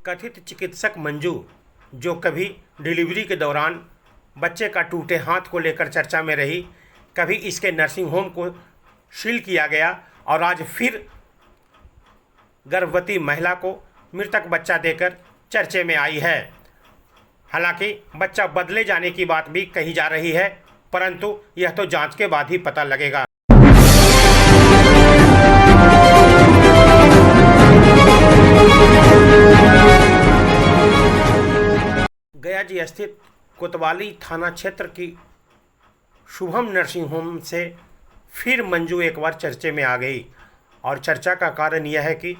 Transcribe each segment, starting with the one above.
कथित चिकित्सक मंजू, जो कभी डिलीवरी के दौरान बच्चे का टूटे हाथ को लेकर चर्चा में रही, कभी इसके नर्सिंग होम को सील किया गया और आज फिर गर्भवती महिला को मृतक बच्चा देकर चर्चे में आई है। हालांकि बच्चा बदले जाने की बात भी कही जा रही है, परंतु यह तो जांच के बाद ही पता लगेगा। गया जी स्थित कोतवाली थाना क्षेत्र की शुभम नर्सिंग होम से फिर मंजू एक बार चर्चे में आ गई और चर्चा का कारण यह है कि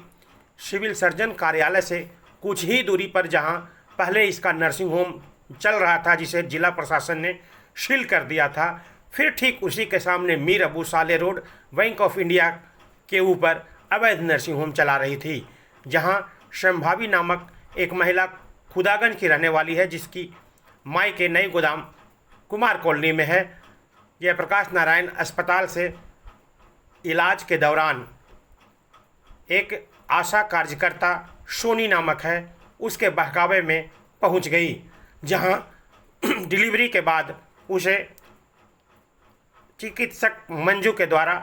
सिविल सर्जन कार्यालय से कुछ ही दूरी पर जहां पहले इसका नर्सिंग होम चल रहा था, जिसे जिला प्रशासन ने सील कर दिया था, फिर ठीक उसी के सामने मीर अबू साले रोड बैंक ऑफ इंडिया के ऊपर अवैध नर्सिंग होम चला रही थी, जहां संभावी नामक एक महिला खुदागंज की रहने वाली है, जिसकी माई के नई गोदाम कुमार कॉलोनी में है। जयप्रकाश नारायण अस्पताल से इलाज के दौरान एक आशा कार्यकर्ता सोनी नामक है, उसके बहकावे में पहुंच गई, जहां डिलीवरी के बाद उसे चिकित्सक मंजू के द्वारा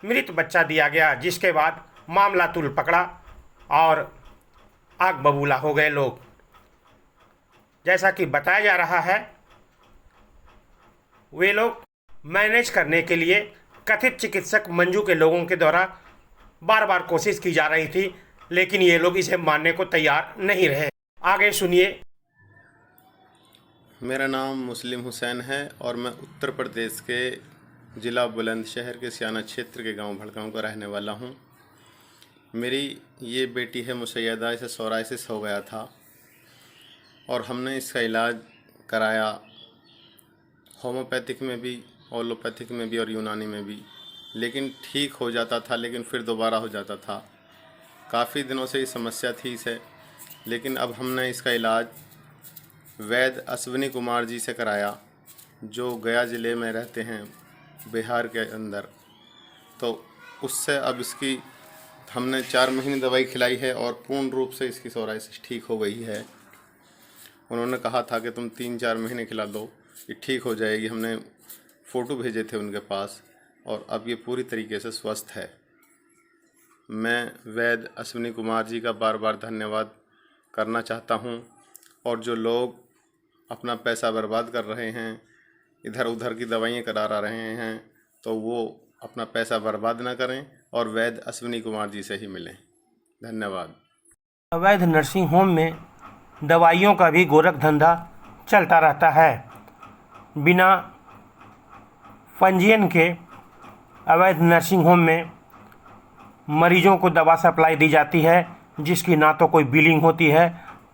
मृत बच्चा दिया गया, जिसके बाद मामला तूल पकड़ा और आग बबूला हो गए लोग। जैसा कि बताया जा रहा है, वे लोग मैनेज करने के लिए कथित चिकित्सक मंजू के लोगों के द्वारा बार बार कोशिश की जा रही थी, लेकिन ये लोग इसे मानने को तैयार नहीं रहे। आगे सुनिए। मेरा नाम मुस्लिम हुसैन है और मैं उत्तर प्रदेश के ज़िला बुलंदशहर के सियाना क्षेत्र के गांव भड़गांव का रहने वाला हूं। मेरी ये बेटी है मुसैयदा, इसे सोराइसिस हो गया था और हमने इसका इलाज कराया होम्योपैथिक में भी, एलोपैथिक में भी और यूनानी में भी, लेकिन ठीक हो जाता था, लेकिन फिर दोबारा हो जाता था। काफ़ी दिनों से ये समस्या थी इसे, लेकिन अब हमने इसका इलाज वैद्य अश्विनी कुमार जी से कराया, जो गया ज़िले में रहते हैं बिहार के अंदर। तो उससे अब इसकी हमने 4 महीने दवाई खिलाई है और पूर्ण रूप से इसकी सोराइसिस ठीक हो गई है। उन्होंने कहा था कि तुम 3-4 महीने खिला दो, ये ठीक हो जाएगी। हमने फ़ोटो भेजे थे उनके पास और अब ये पूरी तरीके से स्वस्थ है। मैं वैद्य अश्विनी कुमार जी का बार बार धन्यवाद करना चाहता हूं, और जो लोग अपना पैसा बर्बाद कर रहे हैं, इधर उधर की दवाइयाँ करा रहे हैं, तो वो अपना पैसा बर्बाद ना करें और वैद्य अश्विनी कुमार जी से ही मिलें। धन्यवाद। अवैध नर्सिंग होम में दवाइयों का भी गोरख धंधा चलता रहता है। बिना पंजीयन के अवैध नर्सिंग होम में मरीजों को दवा सप्लाई दी जाती है, जिसकी ना तो कोई बिलिंग होती है,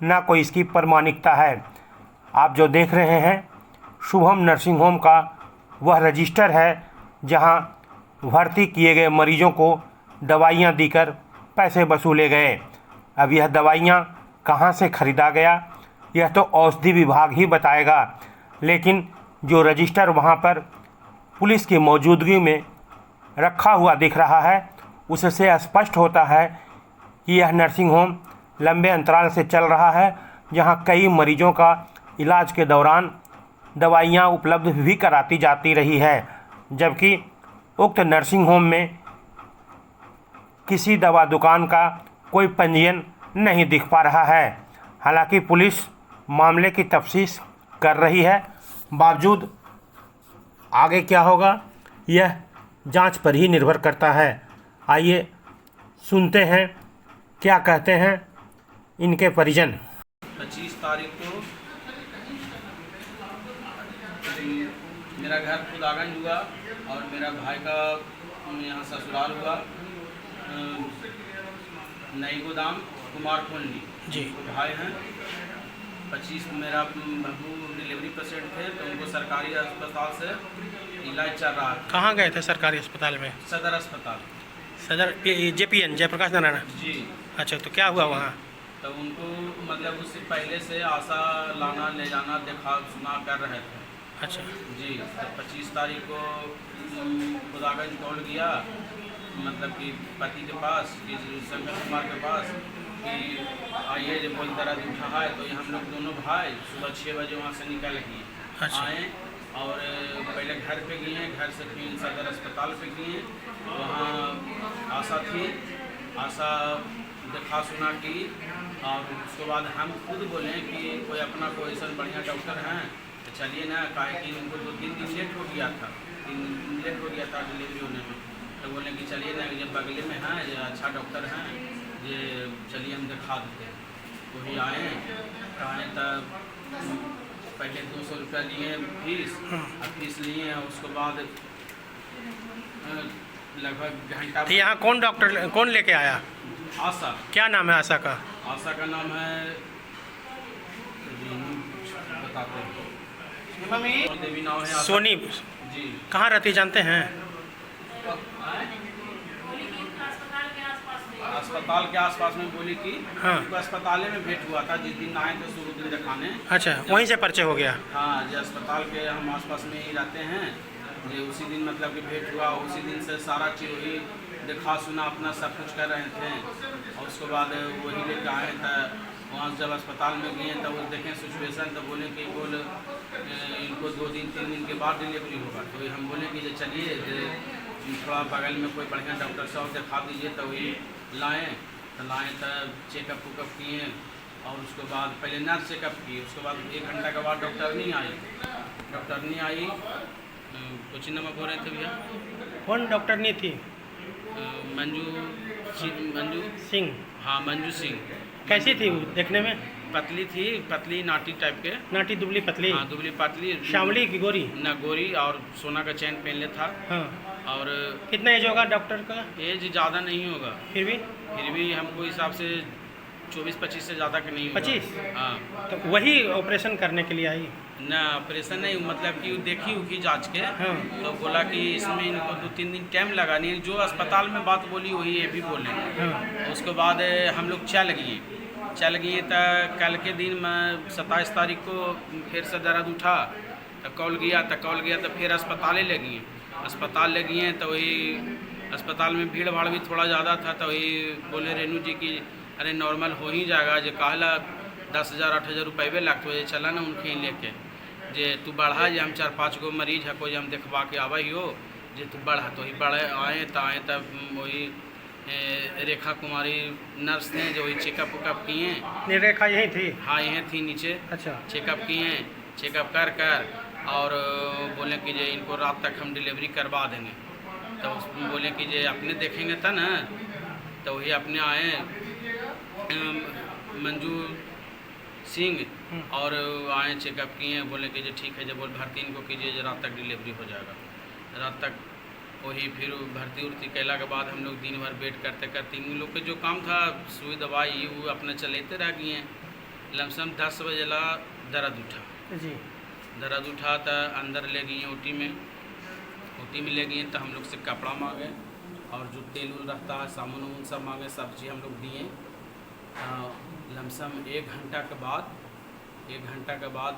ना कोई इसकी प्रमाणिकता है। आप जो देख रहे हैं शुभम नर्सिंग होम का वह रजिस्टर है, जहां भर्ती किए गए मरीजों को दवाइयां देकर पैसे वसूले गए। अब यह दवाइयां कहां से खरीदा गया, यह तो औषधि विभाग ही बताएगा, लेकिन जो रजिस्टर वहां पर पुलिस की मौजूदगी में रखा हुआ दिख रहा है, उससे स्पष्ट होता है कि यह नर्सिंग होम लंबे अंतराल से चल रहा है, जहां कई मरीजों का इलाज के दौरान दवाइयां उपलब्ध भी कराती जाती रही है, जबकि उक्त नर्सिंग होम में किसी दवा दुकान का कोई पंजीयन नहीं दिख पा रहा है। हालांकि पुलिस मामले की तफ्तीश कर रही है, बावजूद आगे क्या होगा यह जांच पर ही निर्भर करता है। आइए सुनते हैं क्या कहते हैं इनके परिजन। 25 तारीख को मेरा घर खुदागंज हुआ और मेरा भाई का यहाँ ससुराल हुआ नई गोदाम कुमार कॉलोनी जी। भाई हैं 25 मेरा बहू डिलीवरी पेशेंट थे, तो उनको सरकारी अस्पताल से इलाज चल रहा था। कहाँ गए थे सरकारी अस्पताल में? सदर अस्पताल। सदर JPN जयप्रकाश नारायण जी। अच्छा, तो क्या हुआ वहाँ? तो उनको मतलब उससे पहले से आशा लाना ले जाना देखा सुना कर रहे थे। अच्छा जी। तो 25 तारीख को खुदागंज कॉल किया, मतलब कि पति के पास, कि शंकर कुमार के पास, कि आइए जब बोल दर्द उठा है, तो ये हम लोग दोनों भाई सुबह 6 बजे वहाँ से निकल गए। अच्छा। आए और पहले घर पे गए, घर से फिर सदर अस्पताल पे गए। वहाँ आशा थी, आशा देखा सुना की, और उसके बाद हम खुद बोले कि कोई अपना कोई ऐसा बढ़िया डॉक्टर हैं तो चलिए ना, काहे कि उनको 2-3 दिन लेट हो गया था, 3 दिन लेट हो गया था डिलीवरी होने में। तो बोले कि चलिए ना, जब बगले में हैं, ये अच्छा डॉक्टर हैं, ये चलिए हम दिखा देते हैं। तो ही आए तब पहले 200 रुपया लिए फीस, और फीस लिए, उसके बाद लगभग घंटा। तो यहाँ कौन लेके आया? आशा। क्या नाम है आशा का? आशा का नाम है, बताते हैं, देवी नाम है आशा। सोनी। जी। कहाँ रहती जानते हैं? अस्पताल के आसपास में बोली कि हाँ। उनको अस्पताल में भेंट हुआ था जिस दिन आए थे शुरू दिन दिखाने। अच्छा, वहीं से परिचय हो गया। हाँ, जो अस्पताल के हम आसपास में ही रहते हैं, ये उसी दिन मतलब कि भेंट हुआ, उसी दिन से सारा चीज़ वही दिखा सुना अपना सब कुछ कर रहे थे। और उसके बाद वही लेकर आए तो वहाँ जब अस्पताल में गए तब वो देखें सिचुएशन, तो बोले कि इनको 2-3 दिन के बाद डिलीवरी होगा। तो हम बोले कि चलिए थोड़ा बगल में कोई बढ़िया डॉक्टर साहब दिखा दीजिए। तो वही लाएँ तब चेकअप उकअप किए, और उसके बाद पहले नर्स चेकअप की, उसके बाद 1 घंटा के बाद डॉक्टरनी आई। कुछ नंबर बोल रहे थे भैया? कौन डॉक्टरनी थी? मंजू सिंह। हाँ, मंजू सिंह। कैसी थी वो देखने में? पतली थी, पतली नाटी टाइप के। नाटी दुबली पतली? हाँ, दुबली पतली। श्यामली की गोरी? न गोरी, और सोना का चैन पहन ले था। हाँ। और कितना एज होगा डॉक्टर का? एज ज़्यादा नहीं होगा, फिर भी हमको हिसाब से 24-25 से ज़्यादा का नहीं होगा। 25? हाँ। तो वही ऑपरेशन करने के लिए आई? ना ऑपरेशन नहीं, मतलब कि देखी उखी जांच के। हाँ। तो बोला कि इसमें इनको 2-3 दिन टाइम लगा, नहीं जो अस्पताल में बात बोली वही ये भी बोले। हाँ। उसके बाद हम लोग चल गए तो कल के दिन में 27 तारीख को फिर से दर्द उठा, तो कॉल गया तो फिर अस्पताल ले गए। तो वही अस्पताल में भीड़ भाड़ भी थोड़ा ज़्यादा था, तो वही बोले रेनू जी कि अरे नॉर्मल हो ही जाएगा, जो कहला 10,000-8,000 रुपये लगते हो, चला ना उनके ही लेके जे तू बढ़ा, जे हम 4-5 गो मरीज है कोई हम देखवा के आवा ही हो, जे तू बढ़ा। तो ही बढ़े आए तब वही रेखा कुमारी नर्स थे जो वही चेकअप उकअप किए। रेखा यही थी? हाँ, यहीं थी नीचे। अच्छा। चेकअप किए, चेकअप कर और बोले कि जे इनको रात तक हम डिलीवरी करवा देंगे। तो उसमें बोले कि जे अपने देखेंगे था ना, तो वही अपने आए मंजू सिंह, और आए चेकअप किए, बोले कि जे ठीक है, जब बोल भर्ती इनको कीजिए, जो रात तक डिलीवरी हो जाएगा। रात तक वही फिर भर्ती उर्ती कैला के बाद हम लोग दिन भर वेट करते इन लोग के जो काम था सुई दवाई ये वो अपने चलेते रह गए। लमसम 10 बजे ला दर्द उठा तो अंदर ले गए ओटी में ले गए। तो हम लोग से कपड़ा मांगे और जो तेल उल रहता है सामान उन सब मांगे, सब चीज़ हम लोग दिए। लमसम 1 घंटा के बाद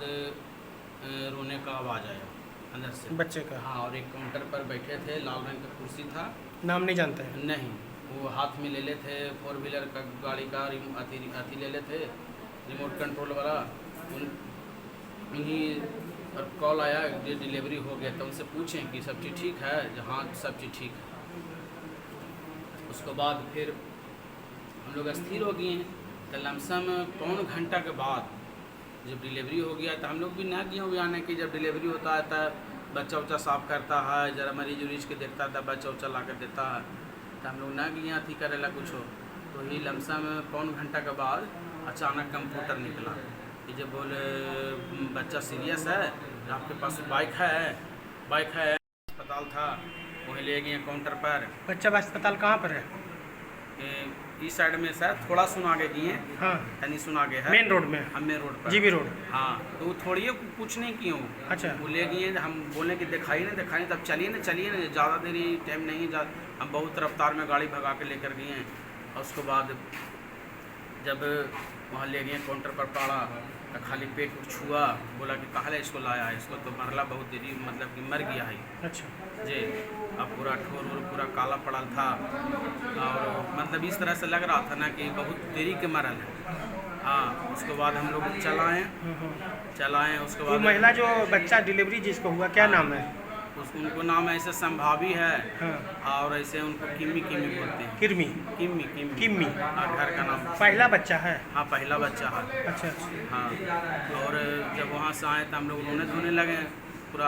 रोने का आवाज़ आया अंदर से बच्चे का? हाँ, और एक काउंटर पर बैठे थे, लाल रंग का कुर्सी था। नाम नहीं जानते हैं? नहीं, वो हाथ में ले थे 4 व्हीलर का गाड़ी का अति ले थे, रिमोट कंट्रोल वाला। उन्हीं और कॉल आया कि डिलीवरी हो गया। तो उनसे पूछें कि सब चीज़ ठीक है? हाँ, सब चीज़ ठीक है। उसके बाद फिर हम लोग अस्थिर हो गए। तो लमसम 1.25 घंटा के बाद जब डिलीवरी हो गया, तो हम लोग भी ना गए हुए आने की। जब डिलीवरी होता है तो बच्चा उच्चा साफ करता है, जरा मरीज उरीज के देखता था, बच्चा उच्चा ला कर देता है। तो हम लोग ना गए अथी करेला कुछ हो। तो ही लमसम 1.25 घंटा के बाद अचानक कंप्यूटर निकला कि जब बोले बच्चा सीरियस है, आपके पास बाइक है। अस्पताल था, वहीं ले गए काउंटर पर। बच्चा अस्पताल कहाँ पर है? इस साइड में सर थोड़ा सुना के गए। हाँ, यानी सुना गए है मेन रोड में? हम मेन रोड पर, जीबी रोड। हाँ, तो वो थोड़ी कुछ नहीं किए हूँ। अच्छा। वो ले गए, हम बोले कि दिखाई नहीं, तब चलिए ना, ज़्यादा देरी टाइम नहीं, हम बहुत रफ्तार में गाड़ी भगा के लेकर गए। और उसके बाद जब वहाँ ले गए काउंटर पर पाड़ा तो खाली पेट छुआ, बोला कि कहाँ इसको लाया है, इसको तो मरला बहुत देरी, मतलब कि मर गया है अच्छा। जी। अब पूरा ठोर वोर पूरा काला पड़ा था और मतलब इस तरह से लग रहा था ना कि बहुत देरी के मरल है। हाँ, उसके बाद हम लोग चलाएँ उसके वो बाद महिला जो बच्चा डिलीवरी जिसको हुआ, क्या नाम है? उनको नाम ऐसे संभावी है हाँ। और ऐसे उनको किम्मी किम्मी बोलते हैं। किरमी। किम्मी किम्मी किम्मी। हाँ, घर का नाम। पहला बच्चा है? हाँ, पहला बच्चा है। अच्छा अच्छा। हाँ, और जब वहाँ से आए तो हम लोग रोने धोने लगे पूरा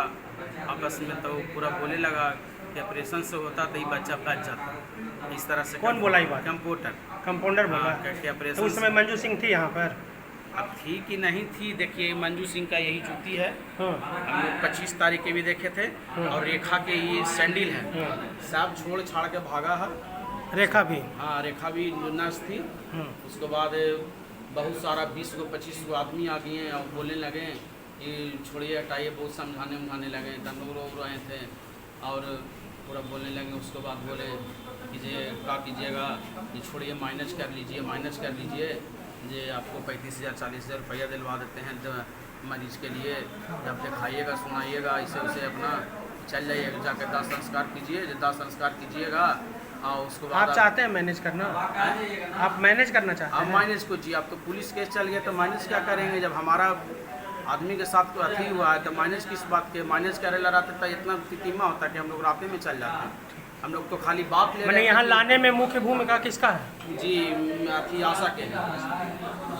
आपस में, तो पूरा बोले लगा कि ऑपरेशन से होता तो ये बच्चा बच जाता। इस तरह से कौन बोला ये बात? कंप्यूटर। कंपाउंडर बोला? हाँ, कि तो ऑपरेशन उस समय मंजू सिंह थी यहाँ पर? अब थी कि नहीं थी, देखिए मंजू सिंह का यही जूती है, हाँ। हम लोग 25 तारीख के भी देखे थे, और रेखा के ये सैंडल है, सब छोड़ छाड़ के भागा है। रेखा भी? हाँ, रेखा भी नर्स थी। उसके बाद बहुत सारा 20 को 25 को आदमी आ गए और बोलने लगे कि छोड़िए हटाइए, बहुत समझाने लगे, हम लोग रो रहे थे और पूरा बोलने लगे। उसके बाद बोले कीजिए क्या कीजिएगा, ये छोड़िए, माइनस कर लीजिए, ये आपको 35,000 40,000 रुपया दिलवा देते हैं मरीज के लिए, जब दिखाइएगा सुनाइएगा, इसे उसे अपना चल जाइएगा, जाकर दाह संस्कार कीजिएगा। और उसके बाद आप चाहते हैं मैनेज करना? आप मैनेज करना चाहते आप हैं? माइनस को जी, आप तो पुलिस केस चल गया तो माइनस क्या करेंगे, जब हमारा आदमी के साथ कोई अथी हुआ है तो माइनस किस बात के, माइनस करे रहता तो इतना तितिमा होता कि हम लोग रास्ते में चल जाते हैं। हम लोग तो खाली बात ले रहे मैंने थे यहाँ कि- लाने में मुख्य भूमिका किसका है? जी, अथी आशा के हैं।